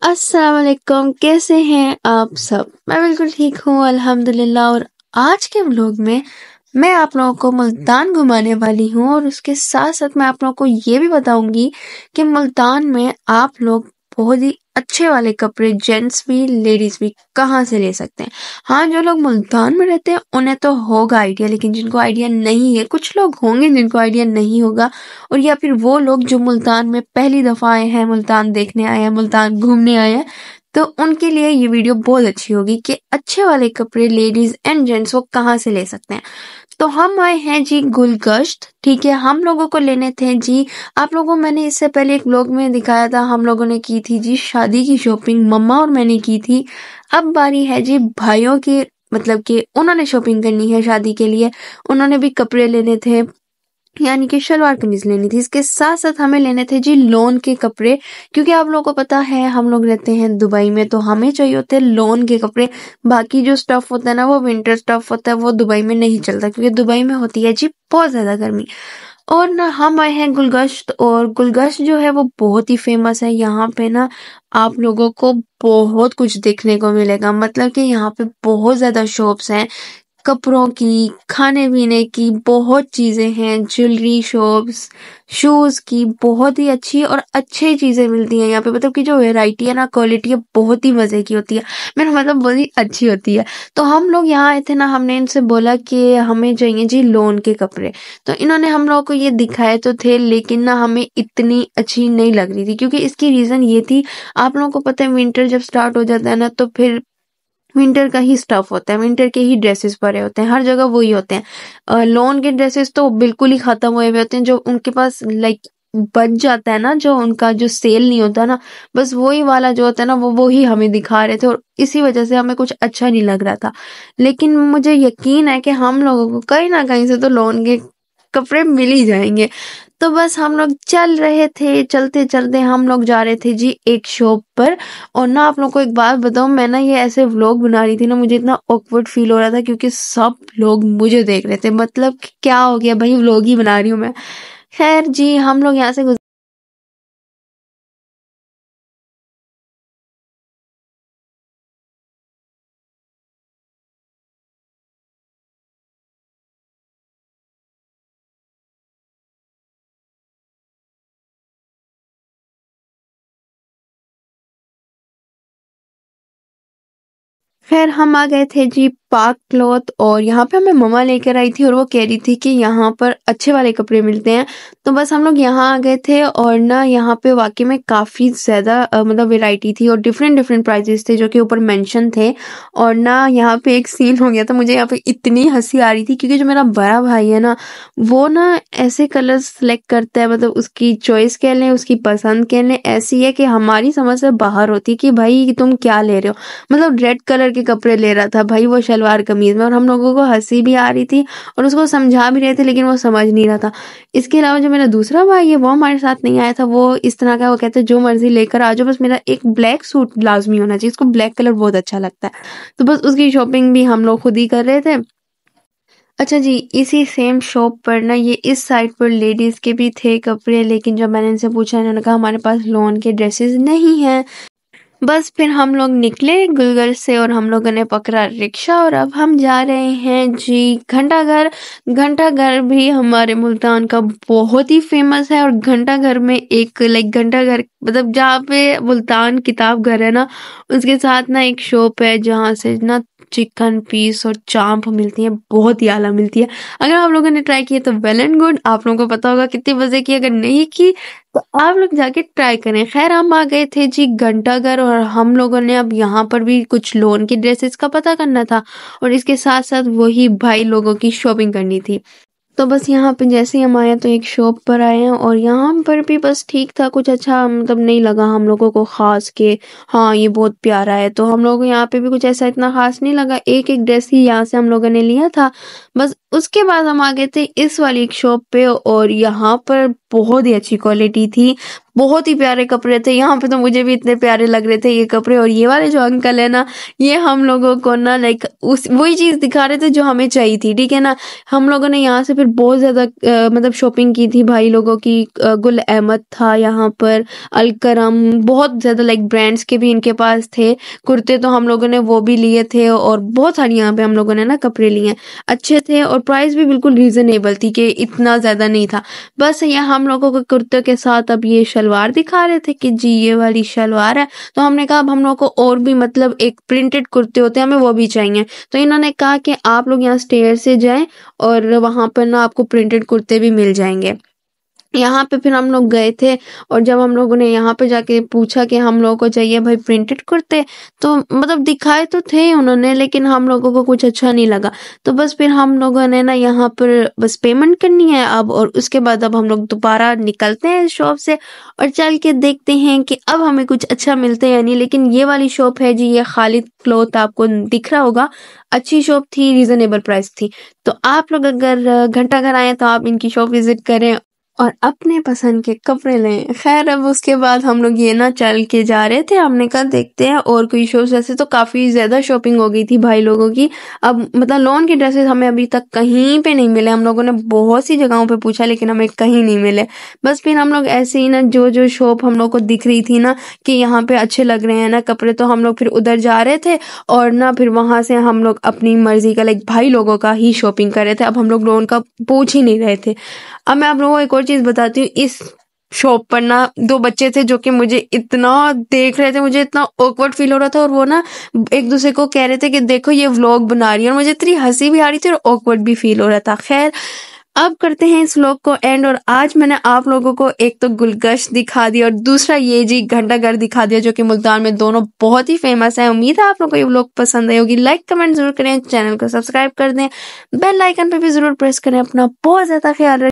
अस्सलाम वालेकुम, कैसे हैं आप सब? मैं बिल्कुल ठीक हूँ अल्हम्दुलिल्लाह। और आज के व्लॉग में मैं आप लोगों को मुल्तान घुमाने वाली हूँ और उसके साथ साथ मैं आप लोगों को ये भी बताऊंगी कि मुल्तान में आप लोग बहुत ही अच्छे वाले कपड़े जेंट्स भी लेडीज भी कहाँ से ले सकते हैं। हाँ, जो लोग मुल्तान में रहते हैं उन्हें तो होगा आइडिया, लेकिन जिनको आइडिया नहीं है, कुछ लोग होंगे जिनको आइडिया नहीं होगा, और या फिर वो लोग जो मुल्तान में पहली दफा आए हैं, मुल्तान देखने आए हैं, मुल्तान घूमने आए हैं, तो उनके लिए ये वीडियो बहुत अच्छी होगी कि अच्छे वाले कपड़े लेडीज एंड जेंट्स वो कहाँ से ले सकते हैं। तो हम आए हैं जी गुलगश्त, ठीक है। हम लोगों को लेने थे जी, आप लोगों को मैंने इससे पहले एक व्लॉग में दिखाया था, हम लोगों ने की थी जी शादी की शॉपिंग, मम्मा और मैंने की थी। अब बारी है जी भाइयों की, मतलब कि उन्होंने शॉपिंग करनी है शादी के लिए, उन्होंने भी कपड़े लेने थे, यानी कि शलवार कमीज लेनी थी। इसके साथ साथ हमें लेने थे जी लोन के कपड़े, क्योंकि आप लोगों को पता है हम लोग रहते हैं दुबई में, तो हमें चाहिए होते हैं लोन के कपड़े। बाकी जो स्टफ होता है ना, वो विंटर स्टफ होता है, वो दुबई में नहीं चलता, क्योंकि दुबई में होती है जी बहुत ज्यादा गर्मी। और ना हम आए हैं गुलगश्त, और गुलगश्त जो है वो बहुत ही फेमस है। यहाँ पे ना आप लोगों को बहुत कुछ देखने को मिलेगा, मतलब कि यहाँ पे बहुत ज्यादा शॉप्स हैं कपड़ों की, खाने पीने की बहुत चीजें हैं, ज्वेलरी शॉप्स, शूज की बहुत ही अच्छी और अच्छी चीजें मिलती हैं यहाँ पे। मतलब कि जो वैरायटी है ना, क्वालिटी है, बहुत ही मजे की होती है। मेरा मतलब बहुत ही अच्छी होती है। तो हम लोग यहाँ आए थे ना, हमने इनसे बोला कि हमें चाहिए जी लोन के कपड़े। तो इन्होंने हम लोगों को ये दिखाए तो थे, लेकिन ना हमें इतनी अच्छी नहीं लग रही थी, क्योंकि इसकी रीजन ये थी, आप लोगों को पता है विंटर जब स्टार्ट हो जाता है ना, तो फिर विंटर का ही स्टफ होता है, विंटर के ही ड्रेसेस परे होते हैं, हर जगह वही होते हैं। लॉन के ड्रेसेस तो बिल्कुल ही खत्म हुए हुए होते हैं, जो उनके पास लाइक बच जाता है ना, जो उनका जो सेल नहीं होता ना, बस वही वाला जो होता है ना, वो ही हमें दिखा रहे थे, और इसी वजह से हमें कुछ अच्छा नहीं लग रहा था। लेकिन मुझे यकीन है कि हम लोगों को कहीं ना कहीं से तो लॉन के कपड़े मिल ही जाएंगे। तो बस हम लोग चल रहे थे, चलते चलते हम लोग जा रहे थे जी एक शॉप पर। और ना आप लोग को एक बात बताऊं, मैं ना ये ऐसे व्लॉग बना रही थी ना, मुझे इतना ऑकवर्ड फील हो रहा था, क्योंकि सब लोग मुझे देख रहे थे, मतलब कि क्या हो गया भाई, व्लॉग ही बना रही हूँ मैं। खैर जी, हम लोग यहाँ से खैर हम आ गए थे जी पार्क क्लॉथ, और यहाँ पे हमें मम्मा लेकर आई थी, और वो कह रही थी कि यहाँ पर अच्छे वाले कपड़े मिलते हैं। तो बस हम लोग यहाँ आ गए थे, और ना यहाँ पे वाकई में काफ़ी ज़्यादा मतलब वैरायटी थी, और डिफरेंट डिफरेंट प्राइजेस थे जो कि ऊपर मेंशन थे। और ना यहाँ पे एक सीन हो गया था, मुझे यहाँ पे इतनी हंसी आ रही थी, क्योंकि जो मेरा बड़ा भाई है ना, वो ना ऐसे कलर सेलेक्ट करता है, मतलब उसकी चॉइस कह लें, उसकी पसंद कह लें, ऐसी है कि हमारी समझ से बाहर होती है कि भाई तुम क्या ले रहे हो। मतलब रेड कलर के कपड़े ले रहा था भाई वो शलवार कमीज में, और हम लोगों को हंसी भी आ रही थी और उसको समझा भी रहे थे, लेकिन वो समझ नहीं रहा था। इसके अलावा जो मेरा दूसरा भाई है वो हमारे साथ नहीं आया था, वो इस तरह का, वो कहते जो मर्जी लेकर आ जाओ, बस मेरा एक ब्लैक सूट लाजमी होना चाहिए, इसको ब्लैक कलर बहुत अच्छा लगता है। तो बस उसकी शॉपिंग भी हम लोग खुद ही कर रहे थे। अच्छा जी, इसी सेम शॉप पर ना, ये इस साइड पर लेडीज के भी थे कपड़े, लेकिन जब मैंने इनसे पूछा, इन्होंने कहा हमारे पास लॉन के ड्रेसेस नहीं हैं। बस फिर हम लोग निकले गुलगर से, और हम लोगों ने पकड़ा रिक्शा, और अब हम जा रहे हैं जी घंटाघर। घंटाघर भी हमारे मुल्तान का बहुत ही फेमस है, और घंटाघर में एक लाइक घंटाघर मतलब जहाँ पे मुल्तान किताब घर है ना, उसके साथ ना एक शॉप है जहाँ से ना चिकन पीस और चांप मिलती है, बहुत ही आला मिलती है। अगर आप लोगों ने ट्राई किया तो वेल एंड गुड, आप लोगों को पता होगा कितनी मजे की। अगर नहीं की तो आप लोग जाके ट्राई करें। खैर हम आ गए थे जी घंटाघर, और हम लोगों ने अब यहाँ पर भी कुछ लोन के ड्रेसेस का पता करना था, और इसके साथ साथ वही भाई लोगों की शॉपिंग करनी थी। तो बस यहाँ पे जैसे ही हम आए तो एक शॉप पर आए हैं, और यहाँ पर भी बस ठीक था, कुछ अच्छा मतलब नहीं लगा हम लोगों को खास के हाँ ये बहुत प्यारा है। तो हम लोगों को यहाँ पे भी कुछ ऐसा इतना खास नहीं लगा, एक एक ड्रेस ही यहाँ से हम लोगों ने लिया था बस। उसके बाद हम आ गए थे इस वाली एक शॉप पे, और यहाँ पर बहुत ही अच्छी क्वालिटी थी। बहुत ही प्यारे कपड़े थे। यहाँ पे तो मुझे भी इतने प्यारे लग रहे थे ये कपड़े। और ये वाले जो अंकल है ना, ये हम लोगों को ना लाइक उस वही चीज़ दिखा रहे थे जो हमें चाहिए थी, ठीक है ना। हम लोगों ने यहाँ से फिर बहुत ज़्यादा मतलब शॉपिंग की थी भाई लोगों की। गुल अहमद था यहाँ पर, अलकरम, बहुत ज़्यादा लाइक ब्रांड्स के भी इनके पास थे कुर्ते, तो हम लोगों ने वो भी लिए थे। और बहुत सारी यहाँ पे हम लोगों ने ना कपड़े लिए, अच्छे थे और प्राइस भी बिल्कुल रीजनेबल थी कि इतना ज़्यादा नहीं था। बस ये हम लोगों को कुर्ते के साथ अब ये शलवार दिखा रहे थे कि जी ये वाली शलवार है। तो हमने कहा अब हम लोग को और भी मतलब एक प्रिंटेड कुर्ते होते हैं, हमें वो भी चाहिए। तो इन्होंने कहा कि आप लोग यहाँ स्टेयर से जाएं और वहां पर ना आपको प्रिंटेड कुर्ते भी मिल जाएंगे। यहाँ पे फिर हम लोग गए थे और जब हम लोगों ने यहाँ पे जाके पूछा कि हम लोगों को चाहिए भाई प्रिंटेड कुर्ते, तो मतलब दिखाए तो थे उन्होंने, लेकिन हम लोगों को कुछ अच्छा नहीं लगा। तो बस फिर हम लोगों ने ना यहाँ पर बस पेमेंट करनी है अब, और उसके बाद अब हम लोग दोबारा निकलते हैं इस शॉप से और चल के देखते हैं कि अब हमें कुछ अच्छा मिलता है या नहीं। लेकिन ये वाली शॉप है जी, ये खालिद क्लॉथ, आपको दिख रहा होगा, अच्छी शॉप थी, रीजनेबल प्राइस थी। तो आप लोग अगर घंटाघर आए तो आप इनकी शॉप विजिट करें और अपने पसंद के कपड़े लें। खैर अब उसके बाद हम लोग ये ना चल के जा रहे थे, हमने कहा देखते हैं और कोई शॉप्स। वैसे तो काफ़ी ज़्यादा शॉपिंग हो गई थी भाई लोगों की। अब मतलब लॉन के ड्रेसेस हमें अभी तक कहीं पे नहीं मिले। हम लोगों ने बहुत सी जगहों पे पूछा लेकिन हमें कहीं नहीं मिले। बस फिर हम लोग ऐसे ही ना जो जो शॉप हम लोग को दिख रही थी ना कि यहाँ पे अच्छे लग रहे हैं ना कपड़े, तो हम लोग फिर उधर जा रहे थे और ना फिर वहाँ से हम लोग अपनी मर्जी का लाइक भाई लोगों का ही शॉपिंग कर रहे थे। अब हम लोग लोन का पूछ ही नहीं रहे थे। अब मैं आप लोगों को एक और चीज बताती हूँ। इस शॉप पर ना दो बच्चे थे जो कि मुझे इतना देख रहे थे, मुझे इतना ऑकवर्ड फील हो रहा था, और वो ना एक दूसरे को कह रहे थे कि देखो ये व्लॉग बना रही है, और मुझे इतनी हंसी भी आ रही थी और ऑकवर्ड भी फील हो रहा था। खैर अब करते हैं इस व्लॉग को एंड। और आज मैंने आप लोगों को एक तो गुलगश्त दिखा दिया और दूसरा ये जी घंटाघर दिखा दिया जो कि मुल्तान में दोनों बहुत ही फेमस है। उम्मीद है आप लोगों को ये व्लॉग पसंद आई होगी। लाइक कमेंट जरूर करें, चैनल को सब्सक्राइब कर दें, बेल आइकन पे भी जरूर प्रेस करें। अपना बहुत ज्यादा ख्याल रखें।